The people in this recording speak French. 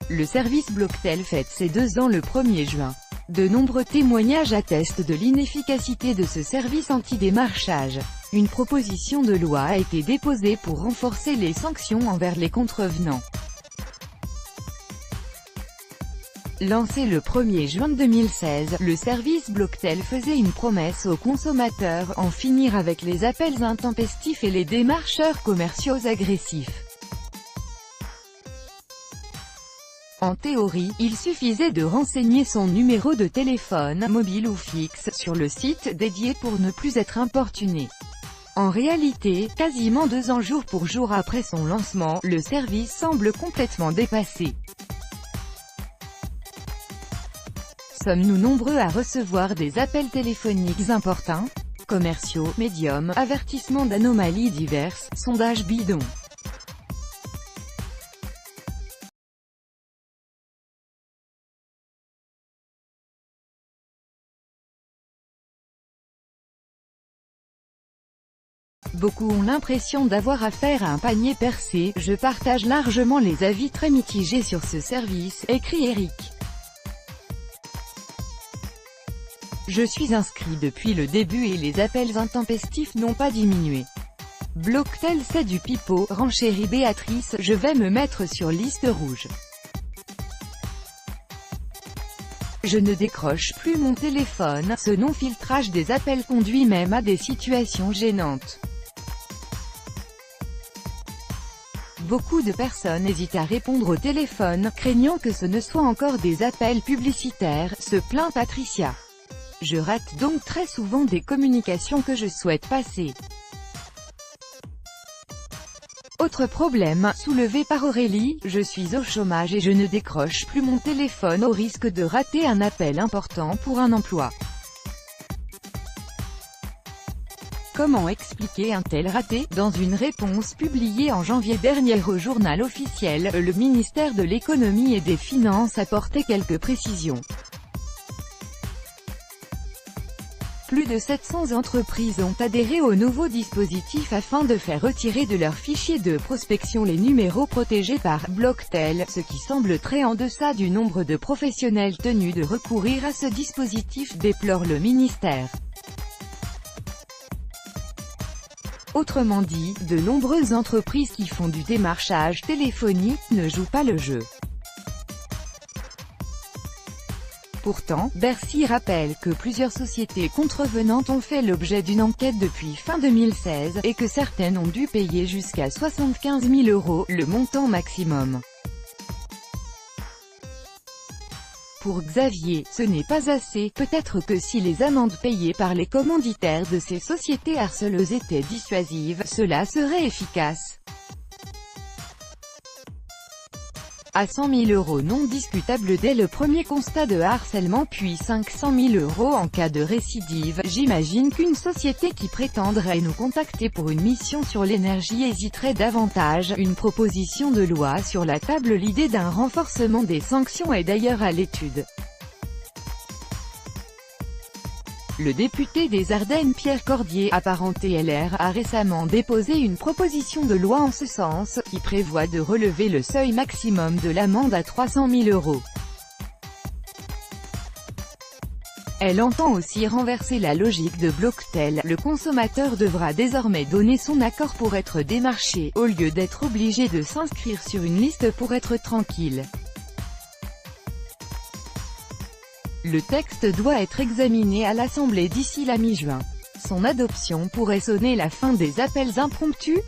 Le service Blocktel fête ses 2 ans le 1er juin. De nombreux témoignages attestent de l'inefficacité de ce service anti-démarchage. Une proposition de loi a été déposée pour renforcer les sanctions envers les contrevenants. Lancé le 1er juin 2016, le service Blocktel faisait une promesse aux consommateurs, en finir avec les appels intempestifs et les démarcheurs commerciaux agressifs. En théorie, il suffisait de renseigner son numéro de téléphone, mobile ou fixe, sur le site dédié pour ne plus être importuné. En réalité, quasiment 2 ans jour pour jour après son lancement, le service semble complètement dépassé. Sommes-nous nombreux à recevoir des appels téléphoniques importuns, commerciaux, médiums, avertissements d'anomalies diverses, sondages bidons. Beaucoup ont l'impression d'avoir affaire à un panier percé. Je partage largement les avis très mitigés sur ce service, écrit Eric. Je suis inscrit depuis le début et les appels intempestifs n'ont pas diminué. Blocktel c'est du pipeau, renchérit Béatrice, je vais me mettre sur liste rouge. Je ne décroche plus mon téléphone, ce non-filtrage des appels conduit même à des situations gênantes. Beaucoup de personnes hésitent à répondre au téléphone, craignant que ce ne soit encore des appels publicitaires, se plaint Patricia. Je rate donc très souvent des communications que je souhaite passer. Autre problème, soulevé par Aurélie, je suis au chômage et je ne décroche plus mon téléphone au risque de rater un appel important pour un emploi. Comment expliquer un tel raté? Dans une réponse publiée en janvier dernier au journal officiel, le ministère de l'Économie et des Finances apportait quelques précisions. Plus de 700 entreprises ont adhéré au nouveau dispositif afin de faire retirer de leurs fichiers de prospection les numéros protégés par Blocktel, ce qui semble très en deçà du nombre de professionnels tenus de recourir à ce dispositif, déplore le ministère. Autrement dit, de nombreuses entreprises qui font du démarchage téléphonique ne jouent pas le jeu. Pourtant, Bercy rappelle que plusieurs sociétés contrevenantes ont fait l'objet d'une enquête depuis fin 2016, et que certaines ont dû payer jusqu'à 75 000 €, le montant maximum. Pour Xavier, ce n'est pas assez, peut-être que si les amendes payées par les commanditaires de ces sociétés harceleuses étaient dissuasives, cela serait efficace. À 100 000 € non discutable dès le premier constat de harcèlement puis 500 000 € en cas de récidive, j'imagine qu'une société qui prétendrait nous contacter pour une mission sur l'énergie hésiterait davantage. Une proposition de loi sur la table. L'idée d'un renforcement des sanctions est d'ailleurs à l'étude. Le député des Ardennes Pierre Cordier, apparenté LR, a récemment déposé une proposition de loi en ce sens, qui prévoit de relever le seuil maximum de l'amende à 300 000 €. Elle entend aussi renverser la logique de Blocktel. Le consommateur devra désormais donner son accord pour être démarché, au lieu d'être obligé de s'inscrire sur une liste pour être tranquille. Le texte doit être examiné à l'Assemblée d'ici la mi-juin. Son adoption pourrait sonner la fin des appels impromptus.